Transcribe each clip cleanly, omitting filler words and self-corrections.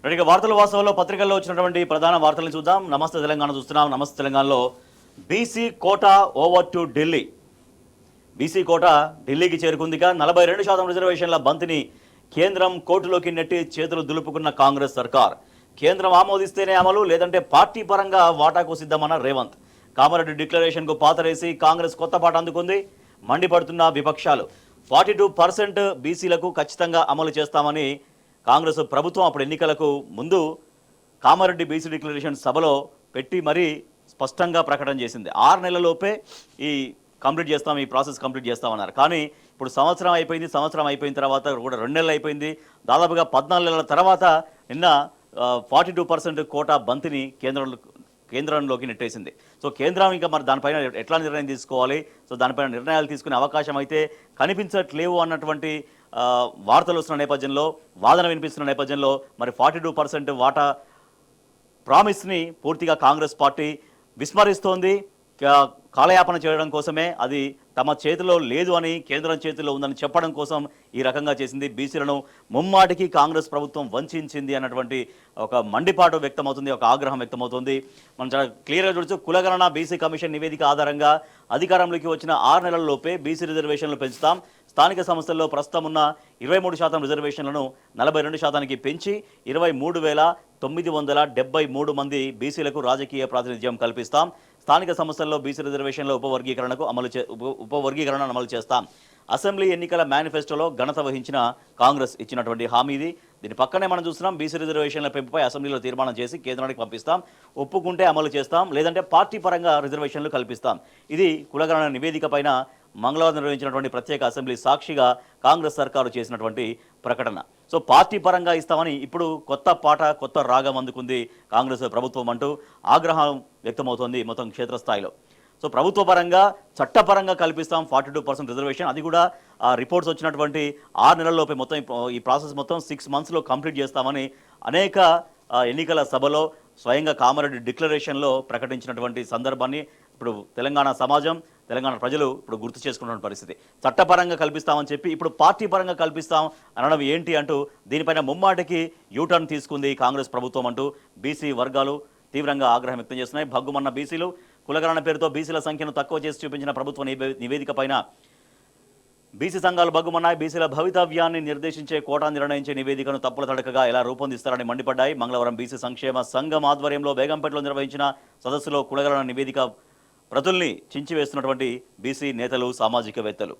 రెడీగా వార్తల వాస్తవంలో పత్రికల్లో వచ్చినటువంటి ప్రధాన వార్తలను చూద్దాం. నమస్తే తెలంగాణ చూస్తున్నాం. నమస్తే తెలంగాణలో BC quota over to Delhi. BC quota ఢిల్లీకి చేరుకుందిగా. 42% రిజర్వేషన్ల బంతిని కేంద్రం కోర్టులోకి నెట్టి చేతులు దులుపుకున్న కాంగ్రెస్ సర్కార్. కేంద్రం ఆమోదిస్తేనే అమలు, లేదంటే పార్టీ పరంగా వాటాకు సిద్ధమన్న రేవంత్. కామారెడ్డి డిక్లరేషన్కు పాతరేసి కాంగ్రెస్ కొత్త పాట అందుకుంది. మండిపడుతున్న విపక్షాలు. 42% బీసీలకు ఖచ్చితంగా అమలు చేస్తామని కాంగ్రెస్ ప్రభుత్వం అప్పుడు ఎన్నికలకు ముందు కామారెడ్డి బీసీ డిక్లరేషన్ సభలో పెట్టి మరీ స్పష్టంగా ప్రకటన చేసింది. 6 నెలలలోపే ఈ ప్రాసెస్ కంప్లీట్ చేస్తామన్నారు. కానీ ఇప్పుడు సంవత్సరం అయిపోయిన తర్వాత కూడా 2 నెలలు అయిపోయింది. దాదాపుగా 14 నెలల తర్వాత నిన్న 42% కోటా బంతిని కేంద్రంలోకి నెట్టేసింది. సో కేంద్రం ఇంకా మరి దానిపైన ఎట్లా నిర్ణయం తీసుకోవాలి, సో దానిపైన నిర్ణయాలు తీసుకునే అవకాశం అయితే కనిపించట్లేవు అన్నటువంటి వార్తలు వస్తున్న నేపథ్యంలో, వాదన వినిపిస్తున్న నేపథ్యంలో మరి 42% వాటా ప్రామిస్ని పూర్తిగా కాంగ్రెస్ పార్టీ విస్మరిస్తోంది. కాలయాపన చేయడం కోసమే, అది తమ చేతిలో లేదు అని కేంద్రం చేతిలో ఉందని చెప్పడం కోసం ఈ రకంగా చేసింది. బీసీలను ముమ్మాటికి కాంగ్రెస్ ప్రభుత్వం వంచింది అన్నటువంటి ఒక మండిపాటు వ్యక్తమవుతుంది, ఒక ఆగ్రహం వ్యక్తమవుతుంది. మనం చాలా క్లియర్గా చూడొచ్చు. కులగణన బీసీ కమిషన్ నివేదిక ఆధారంగా అధికారంలోకి వచ్చిన 6 నెలల్లోపే బీసీ రిజర్వేషన్లు పెంచుతాం. స్థానిక సంస్థల్లో ప్రస్తుతం ఉన్న 23% రిజర్వేషన్లను 42%కి పెంచి 23,973 మంది బీసీలకు రాజకీయ ప్రాతినిధ్యం కల్పిస్తాం. స్థానిక సంస్థల్లో బీసీ రిజర్వేషన్ల ఉపవర్గీకరణను అమలు చేస్తాం. అసెంబ్లీ ఎన్నికల మేనిఫెస్టోలో ఘనత వహించిన కాంగ్రెస్ ఇచ్చినటువంటి హామీ ఇది. దీని పక్కనే మనం చూస్తున్నాం, బీసీ రిజర్వేషన్ల పెంపుపై అసెంబ్లీలో తీర్మానం చేసి కేంద్రానికి పంపిస్తాం. ఒప్పుకుంటే అమలు చేస్తాం, లేదంటే పార్టీ పరంగా రిజర్వేషన్లు కల్పిస్తాం. ఇది కులగణన నివేదిక పైన మంగళవారం నిర్వహించినటువంటి ప్రత్యేక అసెంబ్లీ సాక్షిగా కాంగ్రెస్ సర్కారు చేసినటువంటి ప్రకటన. సో పార్టీ పరంగా ఇస్తామని ఇప్పుడు కొత్త పాట, కొత్త రాగం అందుకుంది కాంగ్రెస్ ప్రభుత్వం అంటూ ఆగ్రహం వ్యక్తమవుతోంది మొత్తం క్షేత్రస్థాయిలో. సో ప్రభుత్వ పరంగా, చట్టపరంగా కల్పిస్తాం 42% రిజర్వేషన్. అది కూడా రిపోర్ట్స్ వచ్చినటువంటి 6 నెలల్లోపే మొత్తం ఈ ప్రాసెస్ మొత్తం 6 మంత్స్లో కంప్లీట్ చేస్తామని అనేక ఎన్నికల సభలో స్వయంగా కామారెడ్డి డిక్లరేషన్లో ప్రకటించినటువంటి సందర్భాన్ని ఇప్పుడు తెలంగాణ సమాజం, తెలంగాణ ప్రజలు ఇప్పుడు గుర్తు చేసుకున్న పరిస్థితి. చట్టపరంగా కల్పిస్తామని చెప్పి ఇప్పుడు పార్టీ పరంగా కల్పిస్తాం అనడం ఏంటి అంటూ దీనిపైన ముమ్మాటికి యూటర్న్ తీసుకుంది కాంగ్రెస్ ప్రభుత్వం అంటూ బీసీ వర్గాలు తీవ్రంగా ఆగ్రహం వ్యక్తం చేస్తున్నాయి. భగ్గుమన్న బీసీలు. కులగణన పేరుతో బీసీల సంఖ్యను తక్కువ చేసి చూపించిన ప్రభుత్వ నివేదిక పైన బీసీ సంఘాలు భగ్గుమన్నాయి. బీసీల భవితవ్యాన్ని నిర్దేశించే కోటా నిర్ణయించే నివేదికను తప్పుల తడకగా ఎలా రూపొందిస్తారని మండిపడ్డాయి. మంగళవారం బీసీ సంక్షేమ సంఘం ఆధ్వర్యంలో బేగంపేటలో నిర్వహించిన సదస్సులో కులగణన నివేదిక ప్రతుల్ని చించివేస్తున్నటువంటి బీసీ నేతలు, సామాజికవేత్తలు.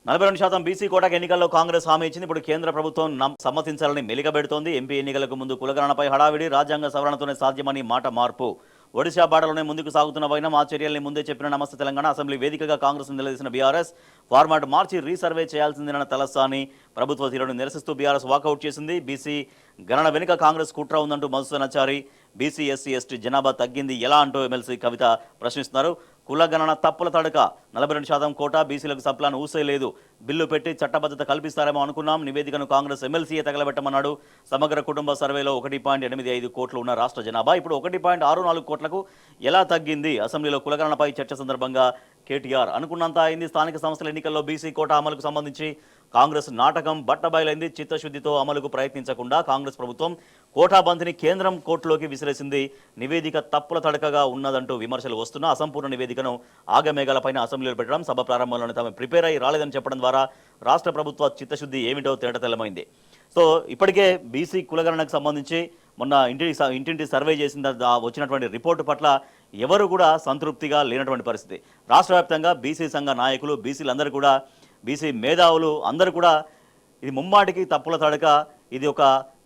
42% బీసీ కోటాకు ఎన్నికల్లో కాంగ్రెస్ హామీ ఇచ్చింది. ఇప్పుడు కేంద్ర ప్రభుత్వం సమ్మతించాలని మెలికబెడుతోంది. ఎంపీ ఎన్నికలకు ముందు కులగణనపై హడావిడి, రాజ్యాంగ సవరణతోనే సాధ్యమని మాట మార్పు. ఒడిశా బాటలోనే ముందుకు సాగుతున్న వైనం ఆ చర్యల్ని ముందే చెప్పిన నమస్తే తెలంగాణ. అసెంబ్లీ వేదికగా కాంగ్రెస్ నిలదీసిన బీఆర్ఎస్. ఫార్మాట్ మార్చి రీసర్వే చేయాల్సిందేనన్న తలసాని. ప్రభుత్వ తీరును నిరసిస్తూ బీఆర్ఎస్ వాకౌట్ చేసింది. బీసీ గణన వెనుక కాంగ్రెస్ కుట్ర ఉందంటూ మధుసూదనాచారి. బీసీ ఎస్సీ ఎస్టీ జనాభా తగ్గింది ఎలా అంటూ ఎమ్మెల్సీ కవిత ప్రశ్నిస్తున్నారు. కులగణన తప్పుల తడక, 42% కోటా, బీసీలకు సప్లాన్ ఊసేలేదు. బిల్లు పెట్టి చట్టబద్ధత కల్పిస్తారేమో అనుకున్నాం. నివేదికను కాంగ్రెస్ ఎమ్మెల్సీయే తగలబెట్టమన్నాడు. సమగ్ర కుటుంబ సర్వేలో 1.85 కోట్లు ఉన్న రాష్ట్ర జనాభా ఇప్పుడు 1.64 కోట్లకు ఎలా తగ్గింది? అసెంబ్లీలో కులగణనపై చర్చ సందర్భంగా కేటీఆర్. అనుకున్నంత అయింది. స్థానిక సంస్థల ఎన్నికల్లో బీసీ కోటా అమలుకు సంబంధించి కాంగ్రెస్ నాటకం బట్టబయలైంది. చిత్తశుద్ధితో అమలుకు ప్రయత్నించకుండా కాంగ్రెస్ ప్రభుత్వం కోటా బంతిని కేంద్రం కోర్టులోకి విసిరేసింది. నివేదిక తప్పుల తడకగా ఉన్నదంటూ విమర్శలు వస్తున్నా అసంపూర్ణ నివేదికను ఆగమేఘాలపైన అసెంబ్లీలో పెట్టడం, సభ ప్రారంభంలోనే తాము ప్రిపేర్ అయ్యి రాలేదని చెప్పడం ద్వారా రాష్ట్ర ప్రభుత్వ చిత్తశుద్ధి ఏమిటో తేటతెల్లమైంది. సో ఇప్పటికే బీసీ కులగణనకు సంబంధించి మొన్న ఇంటింటి సర్వే చేసిన వచ్చినటువంటి రిపోర్టు పట్ల ఎవరు కూడా సంతృప్తిగా లేనటువంటి పరిస్థితి. రాష్ట్ర వ్యాప్తంగా బీసీ సంఘ నాయకులు, బీసీలందరూ కూడా, బీసీ మేధావులు అందరూ కూడా ఇది ముమ్మాటికి తప్పుల తడక, ఇది ఒక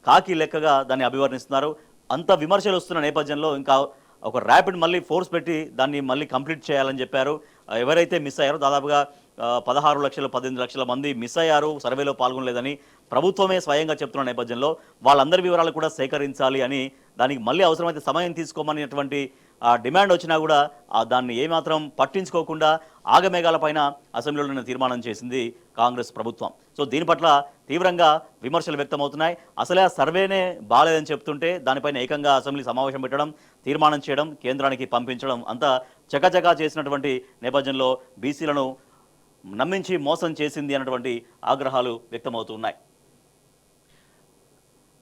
కాకి లెక్కగా దాన్ని అభివర్ణిస్తున్నారు. అంత విమర్శలు వస్తున్న నేపథ్యంలో ఇంకా ఒక ర్యాపిడ్ మళ్ళీ ఫోర్స్ పెట్టి దాన్ని మళ్ళీ కంప్లీట్ చేయాలని చెప్పారు. ఎవరైతే మిస్ అయ్యారో దాదాపుగా 16 లక్షలు 18 లక్షల మంది మిస్ అయ్యారు, సర్వేలో పాల్గొనలేదని ప్రభుత్వమే స్వయంగా చెప్తున్న నేపథ్యంలో వాళ్ళందరి వివరాలు కూడా సేకరించాలి అని, దానికి మళ్ళీ అవసరమైతే సమయం తీసుకోమనేటువంటి డిమాండ్ వచ్చినా కూడా దాన్ని ఏమాత్రం పట్టించుకోకుండా ఆగమేఘాలపైన అసెంబ్లీలో తీర్మానం చేసింది కాంగ్రెస్ ప్రభుత్వం. సో దీని పట్ల తీవ్రంగా విమర్శలు వ్యక్తమవుతున్నాయి. అసలే ఆ సర్వేనే బాగాలేదని చెప్తుంటే దానిపైన ఏకంగా అసెంబ్లీ సమావేశం పెట్టడం, తీర్మానం చేయడం, కేంద్రానికి పంపించడం అంతా చకచకా చేసినటువంటి నేపథ్యంలో బీసీలను నమ్మించి మోసం చేసింది అన్నటువంటి ఆగ్రహాలు వ్యక్తమవుతున్నాయి.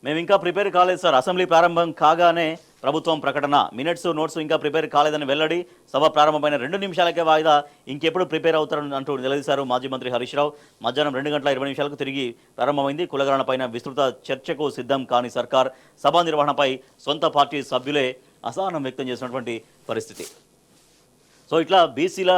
మేము ఇంకా ప్రిపేర్ కాలేదు సార్. అసెంబ్లీ ప్రారంభం కాగానే ప్రభుత్వం ప్రకటన, మినిట్స్ నోట్స్ ఇంకా ప్రిపేర్ కాలేదని వెల్లడి, సభ ప్రారంభమైన 2 నిమిషాలకే వాయిదా, ఇంకెప్పుడు ప్రిపేర్ అవుతారని అంటూ నిలదీశారు మాజీ మంత్రి హరీష్ రావు. మధ్యాహ్నం 2 గంటల 20 నిమిషాలకు తిరిగి ప్రారంభమైంది. కులగణనపైన విస్తృత చర్చకు సిద్ధం కాని సర్కార్, సభా నిర్వహణపై సొంత పార్టీ సభ్యులే అసహనం వ్యక్తం చేసినటువంటి పరిస్థితి. సో ఇట్లా బీసీల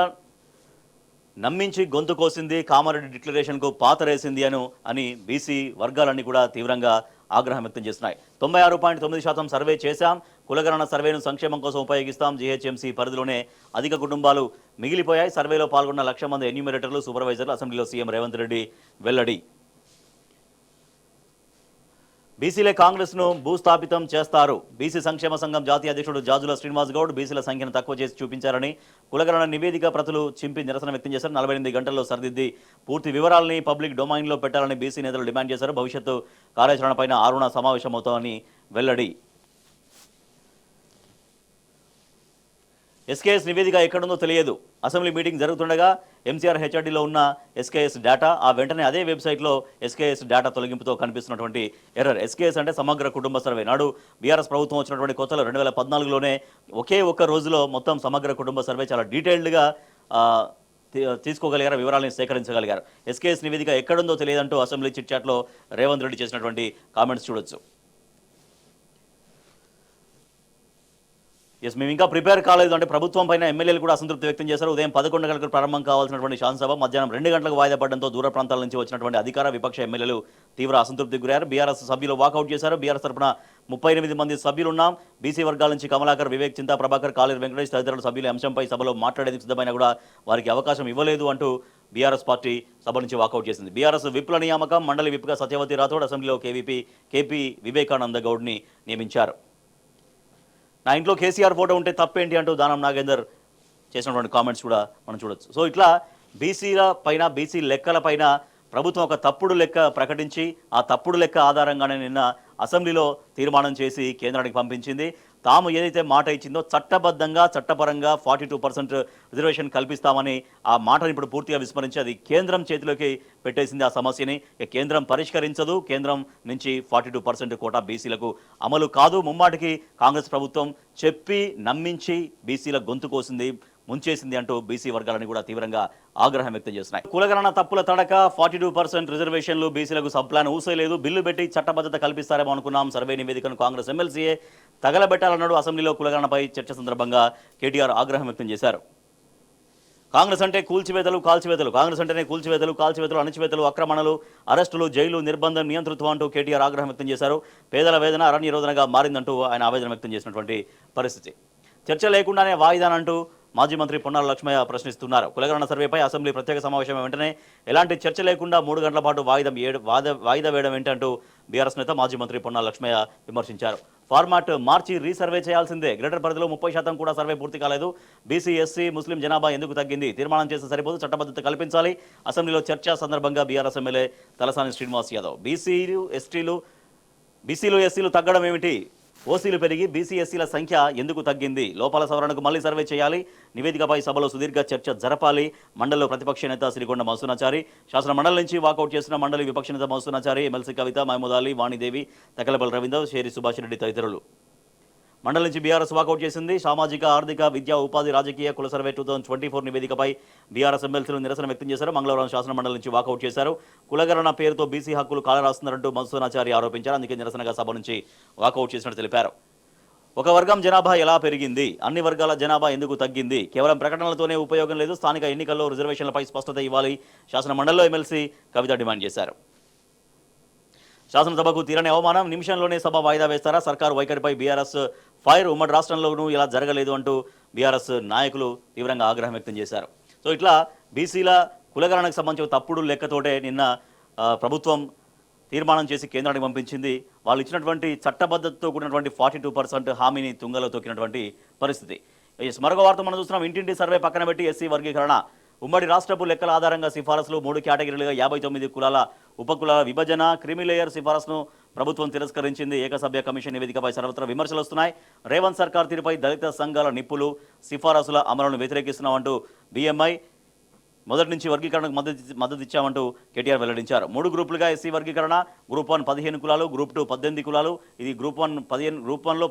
నమ్మించి గొంతు కోసింది, కామారెడ్డి డిక్లరేషన్కు పాతరేసింది అని బీసీ వర్గాలన్నీ కూడా తీవ్రంగా ఆగ్రహం వ్యక్తం చేస్తున్నాయి. 96.9% సర్వే చేశాం, కులగణన సర్వేను సంక్షేమం కోసం ఉపయోగిస్తాం, జీహెచ్ఎంసీ పరిధిలోనే అధిక కుటుంబాలు మిగిలిపోయాయి, సర్వేలో పాల్గొన్న 1,00,000 మంది ఎన్యూమరేటర్లు, సూపర్వైజర్లు, అసెంబ్లీలో సీఎం రేవంత్ రెడ్డి వెల్లడి. బీసీలే కాంగ్రెస్ను భూస్థాపితం చేస్తారు, బీసీ సంక్షేమ సంఘం జాతీయ అధ్యక్షుడు జాజుల శ్రీనివాస్ గౌడ్ బీసీల సంఖ్యను తక్కువ చేసి చూపించారని కులగణన నివేదిక ప్రతులు చింపి నిరసన వ్యక్తం చేశారు. 48 గంటల్లో సరిదిద్ది పూర్తి వివరాలని పబ్లిక్ డొమైన్లో పెట్టాలని బీసీ నేతలు డిమాండ్ చేశారు. భవిష్యత్తు కార్యాచరణపైన ఆరుణ సమావేశమవుతామని వెల్లడి. ఎస్కేఎస్ నివేదిక ఎక్కడుందో తెలియదు, అసెంబ్లీ మీటింగ్ జరుగుతుండగా ఎంసీఆర్ హెచ్ఆర్డీలో ఉన్న ఎస్కేఎస్ డేటా, ఆ వెంటనే అదే వెబ్సైట్లో ఎస్కేఎస్ డేటా తొలగింపుతో కనిపిస్తున్నటువంటి ఎర్రర్. ఎస్కేఎస్ అంటే సమగ్ర కుటుంబ సర్వే. నాడు బీఆర్ఎస్ ప్రభుత్వం వచ్చినటువంటి కొత్తలో 2014లోనే ఒకే ఒక్క రోజులో మొత్తం సమగ్ర కుటుంబ సర్వే చాలా డీటెయిల్డ్గా తీసుకోగలిగారు, వివరాలను సేకరించగలిగారు. ఎస్కేఎస్ నివేదిక ఎక్కడుందో తెలియదంటూ అసెంబ్లీ చిట్ చాట్లో రేవంత్ రెడ్డి చేసినటువంటి కామెంట్స్ చూడొచ్చు. మేము ఇంకా ప్రిపేర్ కాలేదు అంటే ప్రభుత్వం పైన ఎమ్మెల్యేలు కూడా అసంతృప్తి వ్యక్తం చేశారు. ఉదయం 11 గంటలకు ప్రారంభం కావాల్సినటువంటి శాసనసభ మధ్యాహ్నం 2 గంటలకు వాయిదా పడడంతో దూర ప్రాంతాల నుంచి వచ్చినటువంటి అధికార విపక్ష ఎమ్మెల్యేలు తీవ్ర అసంతృప్తికి గురయ్యారు. బీఆర్ఎస్ సభ్యులు వాకౌట్ చేశారు. బీఆర్ఎస్ తరఫున 38 మంది సభ్యులున్నాం. బీసీ వర్గాల నుంచి కమలాకర్, వివేక్, చింతా ప్రభాకర్, కాలేరు వెంకటేష్ తదితరుల సభ్యుల అంశంపై సభలో మాట్లాడేందుకు సిద్ధమైనా కూడా వారికి అవకాశం ఇవ్వలేదు అంటూ బీఆర్ఎస్ పార్టీ సభ నుంచి వాకౌట్ చేసింది. బీఆర్ఎస్ విప్ల నియామకం, మండలి విప్గా సత్యవతి రాథోడ్, అసెంబ్లీలో కేపీ వివేకానంద గౌడ్ని నియమించారు. నా ఇంట్లో కేసీఆర్ ఫోటో ఉంటే తప్పేంటి అంటూ దానం నాగేందర్ చేసినటువంటి కామెంట్స్ కూడా మనం చూడొచ్చు. సో ఇట్లా బీసీల పైన, బీసీ లెక్కల పైన ప్రభుత్వం ఒక తప్పుడు లెక్క ప్రకటించి ఆ తప్పుడు లెక్క ఆధారంగానే నిన్న అసెంబ్లీలో తీర్మానం చేసి కేంద్రానికి పంపించింది. తాము ఏదైతే మాట ఇచ్చిందో చట్టబద్ధంగా, చట్టపరంగా 42% రిజర్వేషన్ కల్పిస్తామని ఆ మాటను ఇప్పుడు పూర్తిగా విస్మరించి అది కేంద్రం చేతిలోకి పెట్టేసింది ఆ సమస్యని. కేంద్రం పరిష్కరించదు, కేంద్రం నుంచి 42% కోటా బీసీలకు అమలు కాదు. ముమ్మాటికి కాంగ్రెస్ ప్రభుత్వం చెప్పి నమ్మించి బీసీల గొంతు కోసింది, ముంచేసింది అంటూ బీసీ వర్గాలని కూడా తీవ్రంగా ఆగ్రహం వ్యక్తం చేస్తున్నాయి. కులగణన తప్పుల తడక, 42% రిజర్వేషన్లు, బీసీలకు సబ్ ప్లాన్ ఊసేలేదు, బిల్లు పెట్టి చట్టబద్ధత కల్పిస్తారేమో అనుకున్నాం, సర్వే నివేదికను కాంగ్రెస్ ఎమ్మెల్సీఏ తగలబెట్టాలన్నాడు. అసెంబ్లీలో కులగణనపై చర్చ సందర్భంగా కేటీఆర్ ఆగ్రహం వ్యక్తం చేశారు. కాంగ్రెస్ అంటే కూల్చివేతలు, కాల్చివేతలు, కాంగ్రెస్ అంటేనే కూల్చివేతలు, కాల్చివేతలు, అణచివేతలు, ఆక్రమణలు, అరెస్టులు, జైలు, నిర్బంధం, నియంతృత్వం అంటూ కేటీఆర్ ఆగ్రహం వ్యక్తం చేశారు. పేదల వేదన అరణ్య రోదనగా మారిందంటూ ఆయన ఆవేదన వ్యక్తం చేసినటువంటి పరిస్థితి. చర్చ లేకుండానే వాయిదానంటూ మాజీ మంత్రి పొన్నాల లక్ష్మయ్య ప్రశ్నిస్తున్నారు. కులగణన సర్వేపై అసెంబ్లీ ప్రత్యేక సమావేశం వెంటనే ఎలాంటి చర్చ లేకుండా 3 గంటల పాటు వాయిదా వేయడం ఏంటంటూ బీఆర్ఎస్ నేత మాజీ మంత్రి పొన్నాల లక్ష్మయ్య విమర్శించారు. ఫార్మాట్ మార్చి రీసర్వే చేయాల్సిందే, గ్రేటర్ పరిధిలో 30% కూడా సర్వే పూర్తి కాలేదు, బీసీ, ఎస్సీ, ముస్లిం జనాభా ఎందుకు తగ్గింది, తీర్మానం చేస్తే సరిపోదు, చట్టబద్ధత కల్పించాలి. అసెంబ్లీలో చర్చ సందర్భంగా బీఆర్ఎస్ ఎమ్మెల్యే తలసాని శ్రీనివాస్ యాదవ్ బీసీలు ఎస్సీలు తగ్గడం ఏమిటి, ఓసీలు పెరిగి బీసీ ఎస్సీల సంఖ్య ఎందుకు తగ్గింది, లోపాల సవరణకు మళ్లీ సర్వే చేయాలి, నివేదికపై సభలో సుదీర్ఘ చర్చ జరపాలి. మండలిలో ప్రతిపక్ష నేత సిరికొండ మధుసూదనాచారి, శాసన మండలి నుంచి వాకౌట్ చేసిన మండలి విపక్ష నేత మధుసూదనాచారి, ఎమ్మెల్సీ కవిత, మహమూద్ అలీ, వాణిదేవి, తకలపల్లి రవీందర్, షేరి సుభాష్ రెడ్డి తదితరులు. మండలి నుంచి బీఆర్ఎస్ వాకౌట్ చేసింది. సామాజిక, ఆర్థిక, విద్యా, ఉపాధి, రాజకీయ కుల సర్వే 2024 నివేదికపై బీఆర్ఎస్ ఎమ్మెల్సీలు నిరసన వ్యక్తం చేశారు. మంగళవారం శాసన మండలి నుంచి వాకౌట్ చేశారు. కులగణన పేరుతో బీసీ హక్కులు కాలరాస్తున్నారంటూ మధుసూదనాచారి ఆరోపించారు. అందుకే నిరసనగా సభ నుంచి వాకౌట్ చేసినట్టు తెలిపారు. ఒక వర్గం జనాభా ఎలా పెరిగింది, అన్ని వర్గాల జనాభా ఎందుకు తగ్గింది, కేవలం ప్రకటనలతోనే ఉపయోగం లేదు, స్థానిక ఎన్నికల్లో రిజర్వేషన్లపై స్పష్టత ఇవ్వాలి, శాసన మండలిలో ఎమ్మెల్సీ కవిత డిమాండ్ చేశారు. శాసనసభకు తీరని అవమానం, నిమిషంలోనే సభ వాయిదా వేస్తారా, సర్కారు వైఖరిపై బీఆర్ఎస్ ఫైర్, ఉమ్మడి రాష్ట్రంలోనూ ఇలా జరగలేదు అంటూ బీఆర్ఎస్ నాయకులు తీవ్రంగా ఆగ్రహం వ్యక్తం చేశారు. సో ఇట్లా బీసీల కులగణనకు సంబంధించిన తప్పుడు లెక్కతోటే నిన్న ప్రభుత్వం తీర్మానం చేసి కేంద్రానికి పంపించింది. వాళ్ళు ఇచ్చినటువంటి చట్టబద్ధతతో కూడినటువంటి 42% హామీని తుంగలో తొక్కినటువంటి పరిస్థితి. మరొక వార్త మనం చూస్తున్నాం. ఇంటింటి సర్వే పక్కన పెట్టి ఎస్సీ వర్గీకరణ, ఉమ్మడి రాష్ట్రపు లెక్కల ఆధారంగా సిఫారసులు, 3 కేటగిరీలుగా 59 కులాల ఉపకులాల విభజన, క్రిమిలేయర్ సిఫారసును ప్రభుత్వం తిరస్కరించింది. ఏకసభ్య కమిషన్ నివేదికపై సర్వత్రా విమర్శలు వస్తున్నాయి. రేవంత్ సర్కార్ తీరుపై దళిత సంఘాల నిప్పులు, సిఫారసుల అమలును వ్యతిరేకిస్తున్నామంటూ బీఎంఐ, మొదటి నుంచి వర్గీకరణకు మద్దతు ఇచ్చామంటూ కేటీఆర్ వెల్లడించారు. 3 గ్రూపులుగా ఎస్సీ వర్గీకరణ, గ్రూప్ 1 15 కులాలు, గ్రూప్ 2 18 కులాలు. ఇది గ్రూప్ 1లో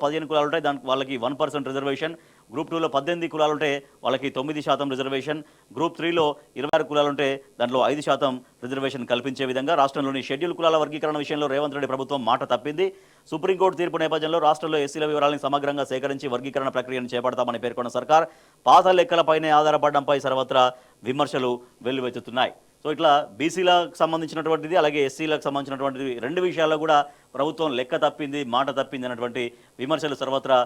15 కులాలు ఉంటాయి, దానికి వాళ్ళకి 1% రిజర్వేషన్. గ్రూప్ 2లో 18 కులాలు ఉంటే వాళ్ళకి 9% రిజర్వేషన్. గ్రూప్ 3లో 26 కులాలు ఉంటే దాంట్లో 5% రిజర్వేషన్ కల్పించే విధంగా రాష్ట్రంలోని షెడ్యూల్ కులాల వర్గీకరణ విషయంలో రేవంత్ రెడ్డి ప్రభుత్వం మాట తప్పింది. సుప్రీంకోర్టు తీర్పు నేపథ్యంలో రాష్ట్రంలో ఎస్సీల వివరాలను సమగ్రంగా సేకరించి వర్గీకరణ ప్రక్రియను చేపడతామని పేర్కొన్న సర్కార్ పాత లెక్కలపైనే ఆధారపడడంపై సర్వత్రా విమర్శలు వెల్లువెత్తుతున్నాయి. సో ఇట్లా బీసీలకు సంబంధించినటువంటిది అలాగే ఎస్సీలకు సంబంధించినటువంటిది 2 విషయాల్లో కూడా ప్రభుత్వం లెక్క తప్పింది, మాట తప్పింది అన్నటువంటి విమర్శలు సర్వత్రా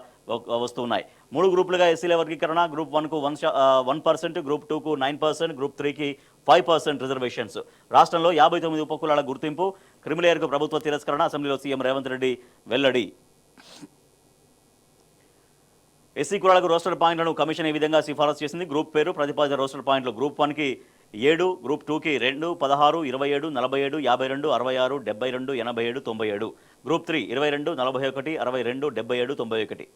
వస్తున్నాయి. 3 గ్రూపులుగా ఎస్సీల వర్గీకరణ, గ్రూప్ 1కు 1%, గ్రూప్ 2కు 9%, గ్రూప్ 3కి 5% రిజర్వేషన్స్. రాష్ట్రంలో 59 ఉపకులాల గుర్తింపు, క్రిమిలేయర్కు ప్రభుత్వ తిరస్కరణ, అసెంబ్లీలో సీఎం రేవంత్ రెడ్డి వెల్లడి. ఎస్సీ కులాలకు రోస్టర్ పాయింట్లను కమిషన్ ఈ విధంగా సిఫారసు చేసింది. గ్రూప్ పేరు ప్రతిపాదిత రోస్టర్ పాయింట్లు గ్రూప్ 1కి 7, గ్రూప్ 2కి 2, 16, 27, 47, 52, 66, 72, 87, 97. గ్రూప్ 3 22, 41, 62, 77, 91.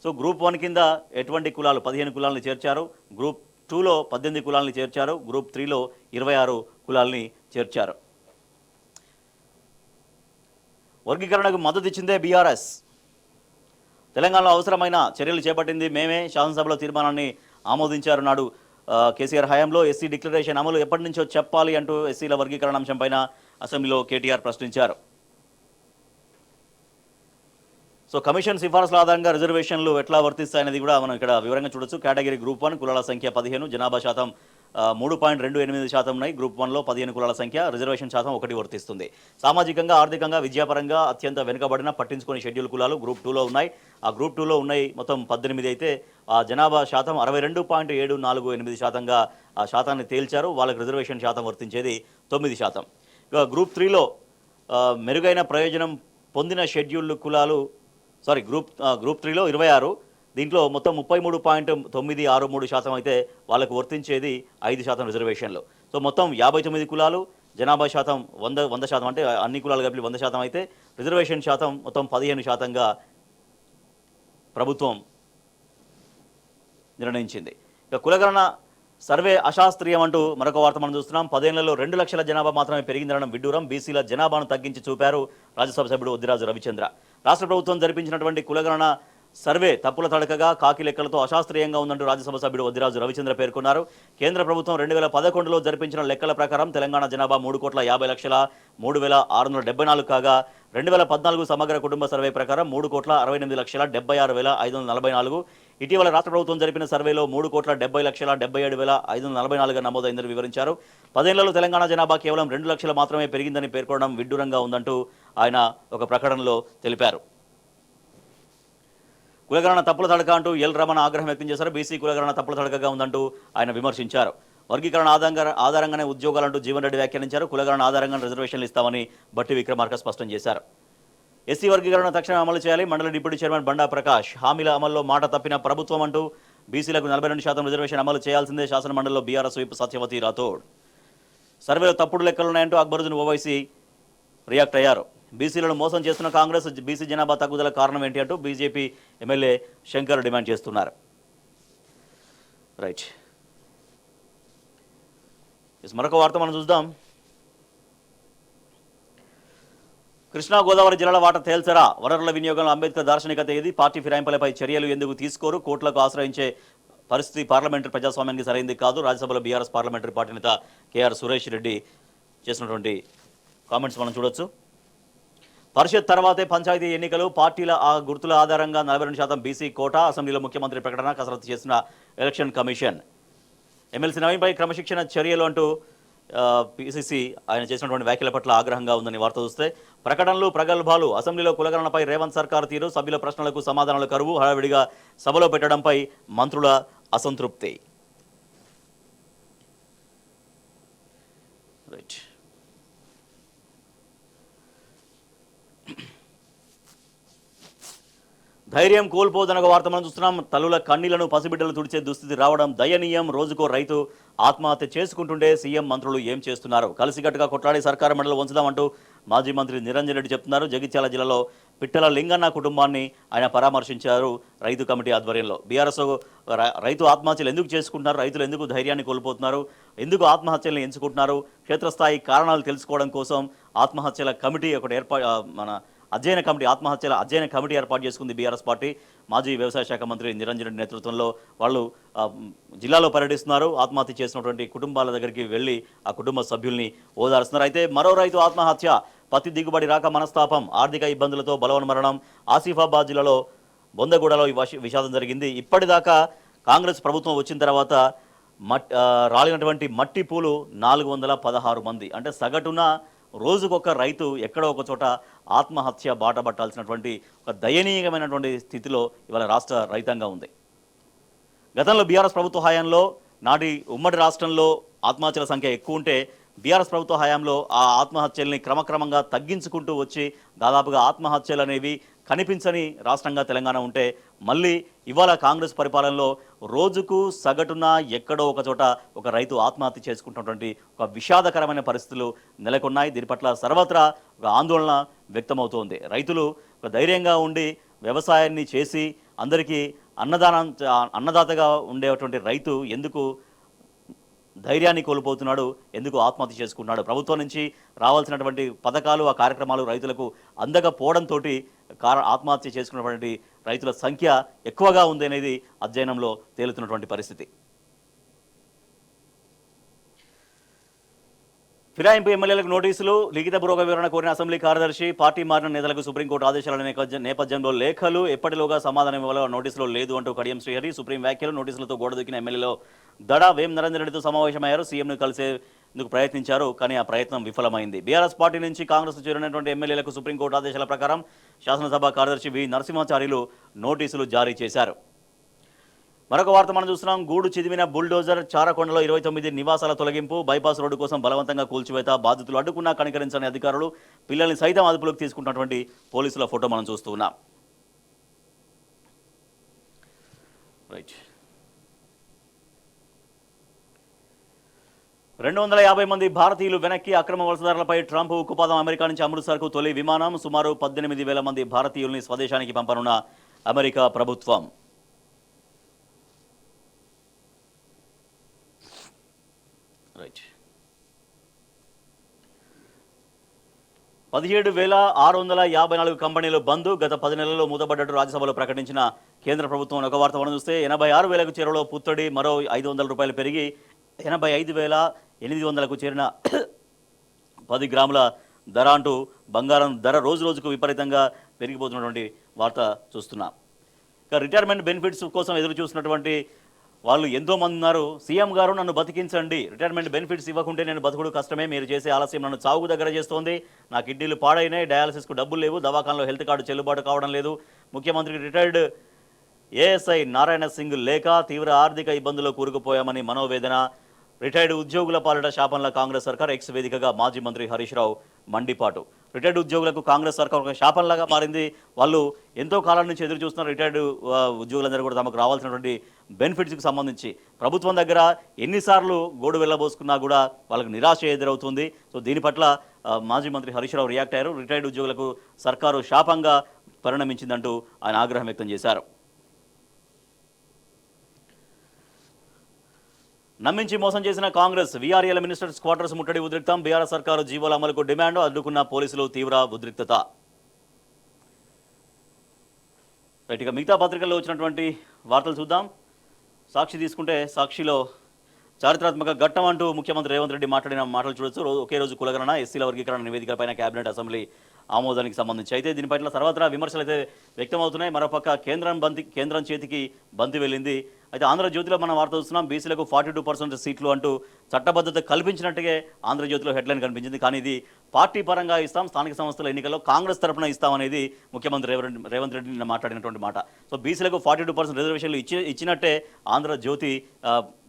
సో గ్రూప్ 1 కింద ఎటువంటి కులాలు 15 కులాలను చేర్చారు, గ్రూప్ 2లో 18 కులాలని చేర్చారు, గ్రూప్ 3లో 26 కులాలని చేర్చారు. వర్గీకరణకు మద్దతు ఇచ్చిందే బీఆర్ఎస్. తెలంగాణలో అవసరమైన చర్యలు చేపట్టింది మేమే, శాసనసభలో తీర్మానాన్ని ఆమోదించారు నాడు కేసీఆర్ హయాంలో. ఎస్సీ డిక్లరేషన్ అమలు ఎప్పటి నుంచో చెప్పాలి అంటూ ఎస్సీల వర్గీకరణ అంశంపైన అసెంబ్లీలో కేటీఆర్ ప్రశ్నించారు. సో కమిషన్ సిఫార్సుల ఆధారంగా రిజర్వేషన్లు ఎట్లా వర్తిస్తాయనేది కూడా మనం ఇక్కడ వివరంగా చూడొచ్చు. కేటగిరీ గ్రూప్ 1 కులాల సంఖ్య 15, జనాభా శాతం 3.28% ఉన్నాయి. గ్రూప్ 1లో 15 కులాల సంఖ్య, రిజర్వేషన్ శాతం 1 వర్తిస్తుంది. సామాజికంగా, ఆర్థికంగా, విద్యాపరంగా అత్యంత వెనుకబడిన పట్టించుకుని షెడ్యూల్ కులాలు గ్రూప్ 2లో ఉన్నాయి. ఆ గ్రూప్ 2లో ఉన్నాయి మొత్తం 18 అయితే ఆ జనాభా శాతం 62.748%గా ఆ శాతాన్ని తేల్చారు. వాళ్ళకి రిజర్వేషన్ శాతం వర్తించేది 9%. ఇక గ్రూప్ 3లో మెరుగైన ప్రయోజనం పొందిన షెడ్యూల్డ్ కులాలు గ్రూప్ 3లో 26, దీంట్లో మొత్తం 33.963% అయితే వాళ్ళకు వర్తించేది 5% రిజర్వేషన్లు. సో మొత్తం 59 కులాలు, జనాభా శాతం 100% అంటే అన్ని కులాలు కలిపి 100% అయితే రిజర్వేషన్ శాతం మొత్తం 15%గా ప్రభుత్వం నిర్ణయించింది. ఇక కులగణన సర్వే అశాస్త్రీయం అంటూ మరొక వార్త మనం చూస్తున్నాం. 10 ఏళ్లలో 2 లక్షల జనాభా మాత్రమే పెరిగిందనడం విడ్డూరం. బీసీల జనాభాను తగ్గించి చూపారు రాజ్యసభ సభ్యుడు వద్దిరాజు రవిచంద్ర. రాష్ట్ర ప్రభుత్వం జరిపించినటువంటి కులగణన సర్వే తప్పుల తడకగా, కాకి లెక్కలతో అశాస్త్రీయంగా ఉందంటూ రాజ్యసభ సభ్యుడు వద్దిరాజు రవిచంద్ర పేర్కొన్నారు. కేంద్ర ప్రభుత్వం 2011లో జరిపించిన లెక్కల ప్రకారం తెలంగాణ జనాభా 3,50,03,674 కాగా 2014 సమగ్ర కుటుంబ సర్వే ప్రకారం 3,68,76,544. ఇటీవల రాష్ట్ర ప్రభుత్వం జరిపిన సర్వేలో 3,70,77,544 నమోదైందని వివరించారు. 10 ఏళ్లలో తెలంగాణ జనాభా కేవలం 2 లక్షలు మాత్రమే పెరిగిందని పేర్కొనడం విడ్డూరంగా ఉందంటూ ఆయన ఒక ప్రకటనలో తెలిపారు. కులగణన తప్పుల తడక అంటూ ఎల్ రమణ ఆగ్రహం వ్యక్తం చేశారు. బీసీ కులగణన తప్పుల తడకగా ఉందంటూ ఆయన విమర్శించారు. వర్గీకరణ ఆధారంగానే ఉద్యోగాలంటూ జీవన్ రెడ్డి వ్యాఖ్యానించారు. కులగణన ఆధారంగా రిజర్వేషన్లు ఇస్తామని బట్టి విక్రమార్క స్పష్టం చేశారు. ఎస్సీ వర్గీకరణ తక్షణం అమలు చేయాలి మండలి డిప్యూటీ చైర్మన్ బండా ప్రకాష్. హామీల అమల్లో మాట తప్పిన ప్రభుత్వం అంటూ బీసీలకు 42% రిజర్వేషన్ అమలు చేయాల్సిందే శాసన మండలిలో బీఆర్ఎస్ వైపు సత్యవతి రాథోడ్. సర్వేలో తప్పుడు లెక్కలున్నాయంటూ అక్బరుద్దీన్ ఓవైసీ రియాక్ట్ అయ్యారు. బీసీలను మోసం చేస్తున్న కాంగ్రెస్ బీసీ జనాభా తగ్గుదల కారణం ఏంటి అంటూ బీజేపీ ఎమ్మెల్యే శంకర్ డిమాండ్ చేస్తున్నారు. రైట్, మరొక వార్త మనం చూద్దాం. కృష్ణా గోదావరి జిల్లాల వాటా తేల్చరా, వనరుల వినియోగంలో అంబేద్కర్ దార్శనికత ఏది, పార్టీ ఫిరాయింపులపై చర్యలు ఎందుకు తీసుకోరు, కోర్టులకు ఆశ్రయించే పరిస్థితి పార్లమెంటరీ ప్రజాస్వామ్యానికి సరైంది కాదు. రాజ్యసభలో బీఆర్ఎస్ పార్లమెంటరీ పార్టీ నేత కేఆర్ సురేష్ రెడ్డి చేసినటువంటి కామెంట్స్ మనం చూడొచ్చు. పరిషత్ తర్వాతే పంచాయతీ ఎన్నికలు, పార్టీల గుర్తుల ఆధారంగా 42% బీసీ కోటా, అసెంబ్లీలో ముఖ్యమంత్రి ప్రకటన, కసరత్తు చేసిన ఎలక్షన్ కమిషన్. ఎమ్మెల్సీ నవీన్పై క్రమశిక్షణ చర్యలు అంటూ పీసీసీ ఆయన చేసినటువంటి వ్యాఖ్యల పట్ల ఆగ్రహంగా ఉందని వార్త చూస్తే, ప్రకటనలు ప్రగల్భాలు, అసెంబ్లీలో కులగణనపై రేవంత్ సర్కారు తీరు, సభ్యుల ప్రశ్నలకు సమాధానాలు కరువు, హడావిడిగా సభలో పెట్టడంపై మంత్రుల అసంతృప్తి. రైట్, ధైర్యం కోల్పోదనగా వార్త మనం చూస్తున్నాం. తల్లుల కన్నీళ్లను పసిబిడ్డలు తుడిచే దుస్థితి రావడం దయనీయం. రోజుకో రైతు ఆత్మహత్య చేసుకుంటుండే సీఎం మంత్రులు ఏం చేస్తున్నారు? కలిసికట్టుగా కొట్లాడి సర్కారు మండలి ఉంచుదామంటూ మాజీ మంత్రి నిరంజన్ రెడ్డి చెప్తున్నారు. జగిత్యాల జిల్లాలో పిట్టల లింగన్న కుటుంబాన్ని ఆయన పరామర్శించారు రైతు కమిటీ ఆధ్వర్యంలో. బీఆర్ఎస్ రైతు ఆత్మహత్యలు ఎందుకు చేసుకుంటున్నారు, రైతులు ఎందుకు ధైర్యాన్ని కోల్పోతున్నారు, ఎందుకు ఆత్మహత్యలను ఎంచుకుంటున్నారు, క్షేత్రస్థాయి కారణాలు తెలుసుకోవడం కోసం ఆత్మహత్యల కమిటీ ఒకటి మన ఆత్మహత్యల అధ్యయన కమిటీ ఏర్పాటు చేసుకుంది బీఆర్ఎస్ పార్టీ. మాజీ వ్యవసాయ శాఖ మంత్రి నిరంజన్ రెడ్డి నేతృత్వంలో వాళ్ళు జిల్లాలో పర్యటిస్తున్నారు. ఆత్మహత్య చేసినటువంటి కుటుంబాల దగ్గరికి వెళ్ళి ఆ కుటుంబ సభ్యుల్ని ఓదారుస్తున్నారు. అయితే మరో రైతు ఆత్మహత్య, పత్తి దిగుబడి రాక మనస్తాపం, ఆర్థిక ఇబ్బందులతో బలవన్మరణం. ఆసిఫాబాద్ జిల్లాలో బొందగూడలో ఈ విషాదం జరిగింది. ఇప్పటిదాకా కాంగ్రెస్ ప్రభుత్వం వచ్చిన తర్వాత రాలినటువంటి మట్టి పూలు 416 మంది, అంటే సగటున రోజుకొక రైతు ఎక్కడో ఒక చోట ఆత్మహత్య బాట పట్టాల్సినటువంటి ఒక దయనీయమైనటువంటి స్థితిలో ఇవాళ రాష్ట్ర రైతాంగం ఉంది. గతంలో బీఆర్ఎస్ ప్రభుత్వ హయాంలో నాటి ఉమ్మడి రాష్ట్రంలో ఆత్మహత్యల సంఖ్య ఎక్కువ ఉంటే బీఆర్ఎస్ ప్రభుత్వ హయాంలో ఆ ఆత్మహత్యల్ని క్రమక్రమంగా తగ్గించుకుంటూ వచ్చి దాదాపుగా ఆత్మహత్యలు అనేవి కనిపించని రాష్ట్రంగా తెలంగాణ ఉంటే, మళ్ళీ ఇవాళ కాంగ్రెస్ పరిపాలనలో రోజుకు సగటున ఎక్కడో ఒక చోట ఒక రైతు ఆత్మహత్య చేసుకుంటున్నటువంటి ఒక విషాదకరమైన పరిస్థితులు నెలకొన్నాయి. దీని పట్ల సర్వత్రా ఒక ఆందోళన వ్యక్తమవుతోంది. రైతులు ఒక ధైర్యంగా ఉండి వ్యవసాయాన్ని చేసి అందరికీ అన్నదాతగా ఉండేటువంటి రైతు ఎందుకు ధైర్యాన్ని కోల్పోతున్నాడు, ఎందుకు ఆత్మహత్య చేసుకున్నాడు, ప్రభుత్వం నుంచి రావాల్సినటువంటి పథకాలు ఆ కార్యక్రమాలు రైతులకు అందకపోవడంతో ఆత్మహత్య చేసుకున్నటువంటి రైతుల సంఖ్య ఎక్కువగా ఉంది అనేది అధ్యయనంలో తేలుతున్నటువంటి పరిస్థితి. ఫిరాయింపు ఎమ్మెల్యేలకు నోటీసులు, లిఖితపూర్వక వివరణ కోరిన అసెంబ్లీ కార్యదర్శి. పార్టీ మారిన నేతలకు సుప్రీంకోర్టు ఆదేశాల నేపథ్యంలో లేఖలు, ఎప్పటిలోగా సమాధానం ఇవ్వాలో నోటీసులో లేదు అంటూ కడియం శ్రీహరి. సుప్రీం వ్యాఖ్యలు, నోటీసులతో గోడదూకిన ఎమ్మెల్యేలో దడా వేం నరేందర్ రెడ్డితో సమావేశమయ్యారు. సీఎంను కలిసేందుకు ప్రయత్నించారు, కానీ ఆ ప్రయత్నం విఫలమైంది. బీఆర్ఎస్ పార్టీ నుంచి కాంగ్రెస్ చేరినటువంటి ఎమ్మెల్యేలకు సుప్రీంకోర్టు ఆదేశాల ప్రకారం శాసనసభ కార్యదర్శి వి నరసింహాచార్యులు నోటీసులు జారీ చేశారు. మరొక వార్త మనం చూస్తున్నాం. గూడు చిదిమిన బుల్డోజర్, చారకొండలో 29 నివాసాల తొలగింపు, బైపాస్ రోడ్డు కోసం బలవంతంగా కూల్చివేత, బాధితులు అడ్డుకున్నా కనికరించని అధికారులు, పిల్లల్ని సైతం అదుపులోకి తీసుకుంటున్నటువంటి పోలీసుల ఫోటో మనం చూస్తూ ఉన్నాం. రైట్. 250 మంది భారతీయులు వెనక్కి, అక్రమ వలసదారులపై ట్రంప్ ఉక్కుపాదం. అమెరికా నుంచి అమృత్సర్కు తొలి విమానం. సుమారు 18,000 మంది భారతీయుల్ని స్వదేశానికి పంపనున్న అమెరికా ప్రభుత్వం. రైట్. 17,654 కంపెనీలు బంద్, గత 10 నెలల్లో మూతపడ్డట్టు రాజ్యసభలో ప్రకటించిన కేంద్ర ప్రభుత్వం. ఒక వార్త మనం చూస్తే 86,000కు చేరువలో పుత్తడి, మరో 500 రూపాయలు పెరిగి 85,800కు చేరిన 10 గ్రాముల ధర అంటూ బంగారం ధర రోజు రోజుకు విపరీతంగా పెరిగిపోతున్నటువంటి వార్త చూస్తున్నాం. ఇక రిటైర్మెంట్ బెనిఫిట్స్ కోసం ఎదురు చూసినటువంటి వాళ్ళు ఎంతోమంది ఉన్నారు. సీఎం గారు నన్ను బతికించండి, రిటైర్మెంట్ బెనిఫిట్స్ ఇవ్వకుంటే నేను బతుకుడు కష్టమే, మీరు చేసే ఆలస్యం నన్ను చావుకు దగ్గర చేస్తోంది, నా కిడ్నీలు పాడైనాయి, డయాలసిస్కు డబ్బులు లేవు, దవాఖానలో హెల్త్ కార్డు చెల్లుబాటు కావడం లేదు. ముఖ్యమంత్రికి రిటైర్డ్ ఏఎస్ఐ నారాయణ సింగ్ లేక తీవ్ర ఆర్థిక ఇబ్బందుల్లో కూరుకుపోయామని మనోవేదన. రిటైర్డ్ ఉద్యోగుల పాలిట శాపంల కాంగ్రెస్ సర్కార్. ఎక్స్ వేదికగా మాజీ మంత్రి హరీష్ రావు మండిపాటు. రిటైర్డ్ ఉద్యోగులకు కాంగ్రెస్ సర్కార్ ఒక శాపంలాగా మారింది. వాళ్ళు ఎంతో కాలం నుంచి ఎదురు చూస్తున్నారు. రిటైర్డ్ ఉద్యోగులందరూ కూడా తమకు రావాల్సినటువంటి బెనిఫిట్స్కి సంబంధించి ప్రభుత్వం దగ్గర ఎన్నిసార్లు గోడు వెళ్ళబోసుకున్నా కూడా వాళ్ళకు నిరాశ ఎదురవుతుంది. సో దీని పట్ల మాజీ మంత్రి హరీష్ రావు రియాక్ట్ అయ్యారు. రిటైర్డ్ ఉద్యోగులకు సర్కారు శాపంగా పరిణమించిందంటూ ఆయన ఆగ్రహం వ్యక్తం చేశారు. నమ్మించి మోసం చేసిన కాంగ్రెస్, వీఆర్ఏల మినిస్టర్స్ క్వార్టర్స్ ముట్టడి ఉద్రిక్తం. బీఆర్ఎస్ సర్కారు జీవోల అమలుకు డిమాండ్, అడ్డుకున్న పోలీసులు తీవ్ర ఉద్రిక్తత. రైట్. ఇక మిగతా పత్రికల్లో వచ్చినటువంటి వార్తలు చూద్దాం. సాక్షి తీసుకుంటే సాక్షిలో చారిత్రాత్మక ఘట్టం అంటూ ముఖ్యమంత్రి రేవంత్ రెడ్డి మాట్లాడిన మాటలు చూడొచ్చు. ఒకే రోజు కులగణన, ఎస్సీల వర్గీకరణ నివేదికపైన కేబినెట్ అసెంబ్లీ ఆమోదానికి సంబంధించి అయితే దీనిపైన సర్వత్రా విమర్శలు అయితే వ్యక్తమవుతున్నాయి. మరోపక్క కేంద్రం చేతికి బంతి వెళ్ళింది. అయితే ఆంధ్రజ్యోతిలో మనం వార్త చూస్తున్నాం. బీసీలకు 42% సీట్లు అంటూ చట్టబద్ధత కల్పించినట్టుగా ఆంధ్రజ్యోతిలో హెడ్లైన్ కనిపించింది. కానీ ఇది పార్టీ పరంగా ఇస్తాం, స్థానిక సంస్థల ఎన్నికల్లో కాంగ్రెస్ తరఫున ఇస్తామనేది ముఖ్యమంత్రి రేవంత్ రెడ్డి నిన్న మాట్లాడినటువంటి మాట. సో బీసీలకు 42% రిజర్వేషన్లు ఇచ్చినట్టే ఆంధ్రజ్యోతి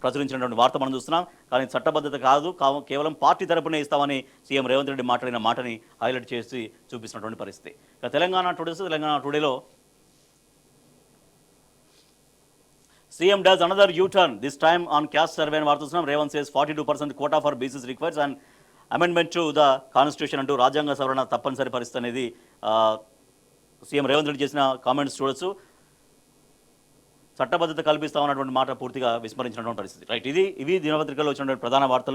ప్రచురించినటువంటి వార్త మనం చూస్తున్నాం. కానీ చట్టబద్ధత కాదు, కేవలం పార్టీ తరపునే ఇస్తామని సీఎం రేవంత్ రెడ్డి మాట్లాడిన మాటని హైలైట్ చేసి చూపిస్తున్నటువంటి పరిస్థితి. ఇక తెలంగాణ టుడేలో CM does another U turn, this time on caste survey అని వార్తున్నాం. Revanth says 42% quota for BCs requires and amendment to the constitution అంటూ రాజ్యాంగ సవరణ తప్పనిసరి పరిస్థితి అనేది సీఎం రేవంత్ రెడ్డి చేసిన కామెంట్స్ చూడొచ్చు. చట్టబద్ధత కల్పిస్తామన్నటువంటి మాట పూర్తిగా విస్మరించినటువంటి పరిస్థితి. రైట్, ఇవి దినపత్రికల్లో వచ్చినటువంటి ప్రధాన వార్తలు.